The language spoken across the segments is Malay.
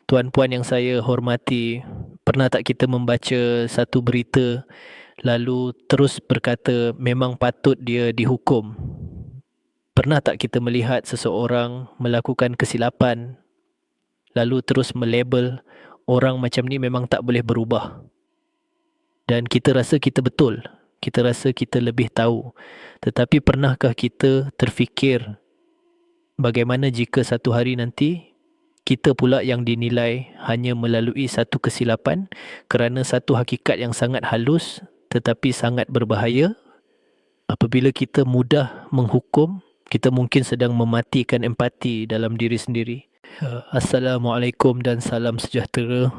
Tuan-puan yang saya hormati, pernah tak kita membaca satu berita lalu terus berkata memang patut dia dihukum? Pernah tak kita melihat seseorang melakukan kesilapan lalu terus melabel orang macam ni memang tak boleh berubah? Dan kita rasa kita betul, kita rasa kita lebih tahu. Tetapi pernahkah kita terfikir bagaimana jika satu hari nanti kita pula yang dinilai hanya melalui satu kesilapan kerana satu hakikat yang sangat halus tetapi sangat berbahaya? Apabila kita mudah menghukum, kita mungkin sedang mematikan empati dalam diri sendiri. Assalamualaikum dan salam sejahtera.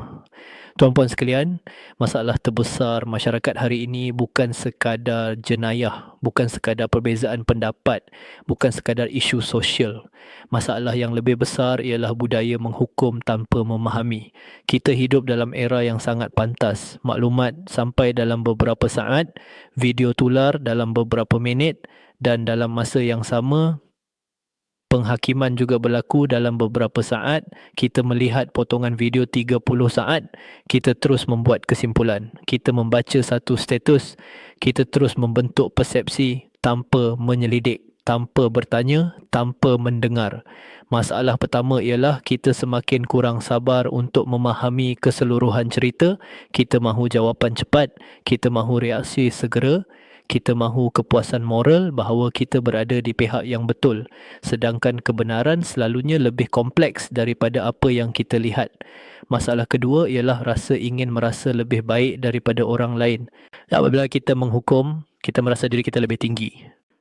Tuan-puan sekalian, masalah terbesar masyarakat hari ini bukan sekadar jenayah, bukan sekadar perbezaan pendapat, bukan sekadar isu sosial. Masalah yang lebih besar ialah budaya menghukum tanpa memahami. Kita hidup dalam era yang sangat pantas. Maklumat sampai dalam beberapa saat, video tular dalam beberapa minit dan dalam masa yang sama, penghakiman juga berlaku dalam beberapa saat. Kita melihat potongan video 30 saat, kita terus membuat kesimpulan. Kita membaca satu status, kita terus membentuk persepsi tanpa menyelidik, tanpa bertanya, tanpa mendengar. Masalah pertama ialah kita semakin kurang sabar untuk memahami keseluruhan cerita. Kita mahu jawapan cepat, kita mahu reaksi segera, kita mahu kepuasan moral bahawa kita berada di pihak yang betul. Sedangkan kebenaran selalunya lebih kompleks daripada apa yang kita lihat. Masalah kedua ialah rasa ingin merasa lebih baik daripada orang lain. Apabila kita menghukum, kita merasa diri kita lebih tinggi.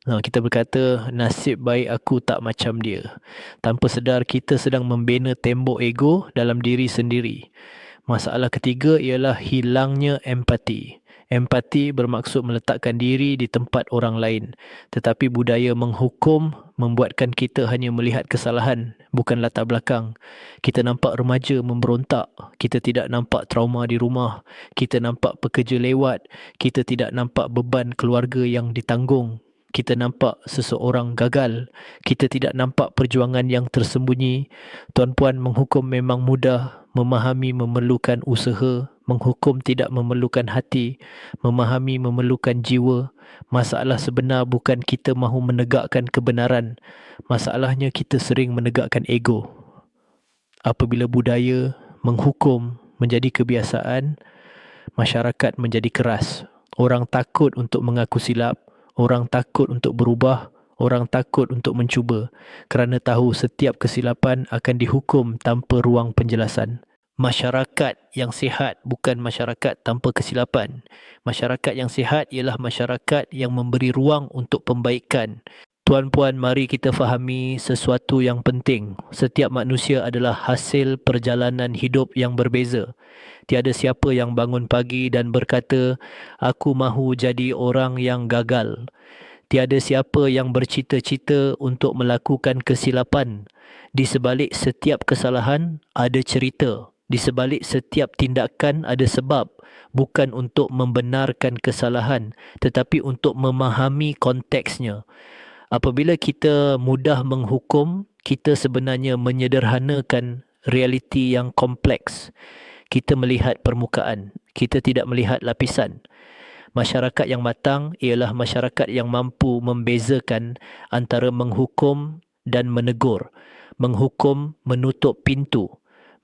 Kita berkata, nasib baik aku tak macam dia. Tanpa sedar kita sedang membina tembok ego dalam diri sendiri. Masalah ketiga ialah hilangnya empati. Empati bermaksud meletakkan diri di tempat orang lain. Tetapi budaya menghukum membuatkan kita hanya melihat kesalahan, bukan latar belakang. Kita nampak remaja memberontak. Kita tidak nampak trauma di rumah. Kita nampak pekerja lewat. Kita tidak nampak beban keluarga yang ditanggung. Kita nampak seseorang gagal. Kita tidak nampak perjuangan yang tersembunyi. Tuan-puan, menghukum memang mudah. Memahami memerlukan usaha. Menghukum tidak memerlukan hati. Memahami memerlukan jiwa. Masalah sebenar bukan kita mahu menegakkan kebenaran. Masalahnya kita sering menegakkan ego. Apabila budaya menghukum menjadi kebiasaan, masyarakat menjadi keras. Orang takut untuk mengaku silap. Orang takut untuk berubah, orang takut untuk mencuba kerana tahu setiap kesilapan akan dihukum tanpa ruang penjelasan. Masyarakat yang sihat bukan masyarakat tanpa kesilapan. Masyarakat yang sihat ialah masyarakat yang memberi ruang untuk pembaikan. Tuan-puan, mari kita fahami sesuatu yang penting. Setiap manusia adalah hasil perjalanan hidup yang berbeza. Tiada siapa yang bangun pagi dan berkata, aku mahu jadi orang yang gagal. Tiada siapa yang bercita-cita untuk melakukan kesilapan. Di sebalik setiap kesalahan ada cerita. Di sebalik setiap tindakan ada sebab. Bukan untuk membenarkan kesalahan, tetapi untuk memahami konteksnya. Apabila kita mudah menghukum, kita sebenarnya menyederhanakan realiti yang kompleks. Kita melihat permukaan, kita tidak melihat lapisan. Masyarakat yang matang ialah masyarakat yang mampu membezakan antara menghukum dan menegur. Menghukum menutup pintu,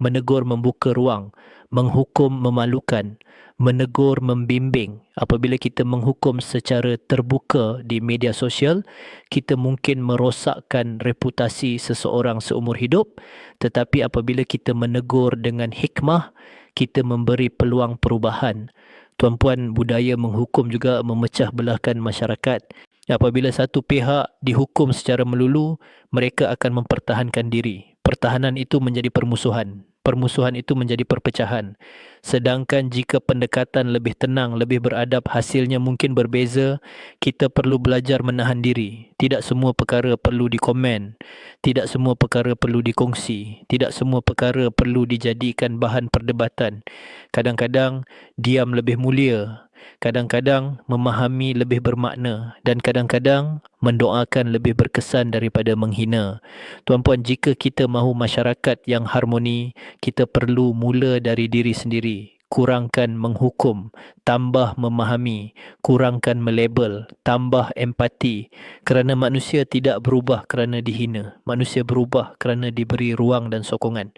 menegur membuka ruang, menghukum memalukan, menegur membimbing. Apabila kita menghukum secara terbuka di media sosial, kita mungkin merosakkan reputasi seseorang seumur hidup. Tetapi apabila kita menegur dengan hikmah, kita memberi peluang perubahan. Tuan-puan, budaya menghukum juga memecah belahkan masyarakat. Apabila satu pihak dihukum secara melulu, mereka akan mempertahankan diri. Pertahanan itu menjadi permusuhan. Permusuhan itu menjadi perpecahan. Sedangkan jika pendekatan lebih tenang, lebih beradab, hasilnya mungkin berbeza. Kita perlu belajar menahan diri. Tidak semua perkara perlu dikomen. Tidak semua perkara perlu dikongsi. Tidak semua perkara perlu dijadikan bahan perdebatan. Kadang-kadang diam lebih mulia Kadang-kadang memahami lebih bermakna dan kadang-kadang mendoakan lebih berkesan daripada menghina. Tuan-puan, jika kita mahu masyarakat yang harmoni, kita perlu mula dari diri sendiri. Kurangkan menghukum, tambah memahami, kurangkan melabel, tambah empati. Kerana manusia tidak berubah kerana dihina. Manusia berubah kerana diberi ruang dan sokongan.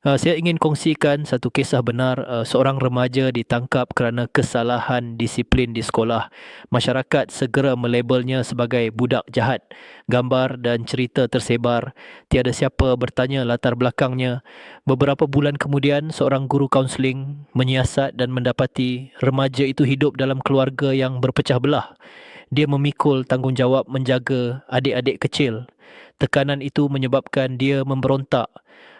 Saya ingin kongsikan satu kisah benar. Seorang remaja ditangkap kerana kesalahan disiplin di sekolah. Masyarakat segera melabelnya sebagai budak jahat. Gambar dan cerita tersebar. Tiada siapa bertanya latar belakangnya. Beberapa bulan kemudian, seorang guru kaunseling menyiasat dan mendapati remaja itu hidup dalam keluarga yang berpecah belah. Dia memikul tanggungjawab menjaga adik-adik kecil. Tekanan itu menyebabkan dia memberontak.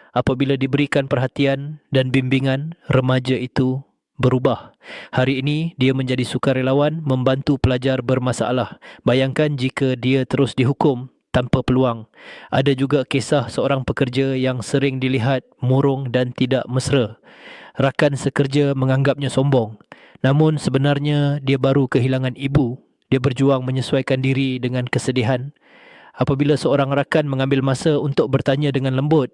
Apabila diberikan perhatian dan bimbingan, remaja itu berubah. Hari ini dia menjadi sukarelawan membantu pelajar bermasalah. Bayangkan jika dia terus dihukum tanpa peluang. Ada juga kisah seorang pekerja yang sering dilihat murung dan tidak mesra. Rakan sekerja menganggapnya sombong. Namun sebenarnya dia baru kehilangan ibu. Dia berjuang menyesuaikan diri dengan kesedihan. Apabila seorang rakan mengambil masa untuk bertanya dengan lembut,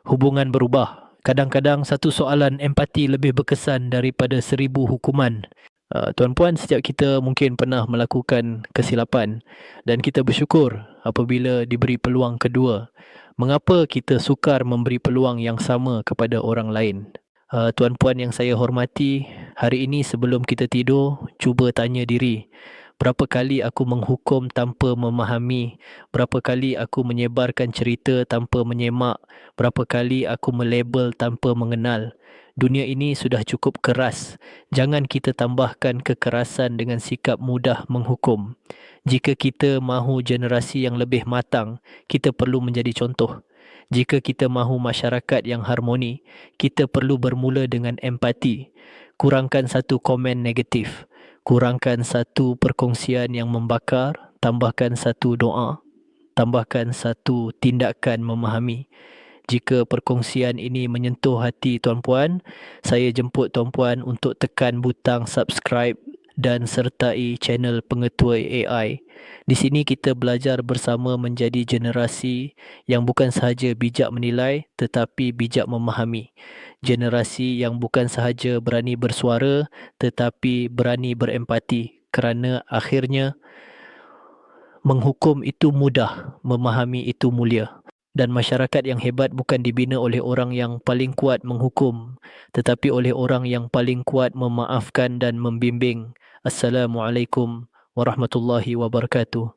hubungan berubah. Kadang-kadang satu soalan empati lebih berkesan daripada 1000 hukuman. Tuan-puan, setiap kita mungkin pernah melakukan kesilapan dan kita bersyukur apabila diberi peluang kedua. Mengapa kita sukar memberi peluang yang sama kepada orang lain? Tuan-puan yang saya hormati, hari ini sebelum kita tidur, cuba tanya diri, berapa kali aku menghukum tanpa memahami? Berapa kali aku menyebarkan cerita tanpa menyemak? Berapa kali aku melabel tanpa mengenal? Dunia ini sudah cukup keras. Jangan kita tambahkan kekerasan dengan sikap mudah menghukum. Jika kita mahu generasi yang lebih matang, kita perlu menjadi contoh. Jika kita mahu masyarakat yang harmoni, kita perlu bermula dengan empati. Kurangkan satu komen negatif. Kurangkan satu perkongsian yang membakar, tambahkan satu doa, tambahkan satu tindakan memahami. Jika perkongsian ini menyentuh hati tuan-puan, saya jemput tuan-puan untuk tekan butang subscribe dan sertai channel Pengetua AI. Di sini kita belajar bersama menjadi generasi yang bukan sahaja bijak menilai tetapi bijak memahami. Generasi yang bukan sahaja berani bersuara tetapi berani berempati, kerana akhirnya menghukum itu mudah, memahami itu mulia. Dan masyarakat yang hebat bukan dibina oleh orang yang paling kuat menghukum, tetapi oleh orang yang paling kuat memaafkan dan membimbing. Assalamualaikum warahmatullahi wabarakatuh.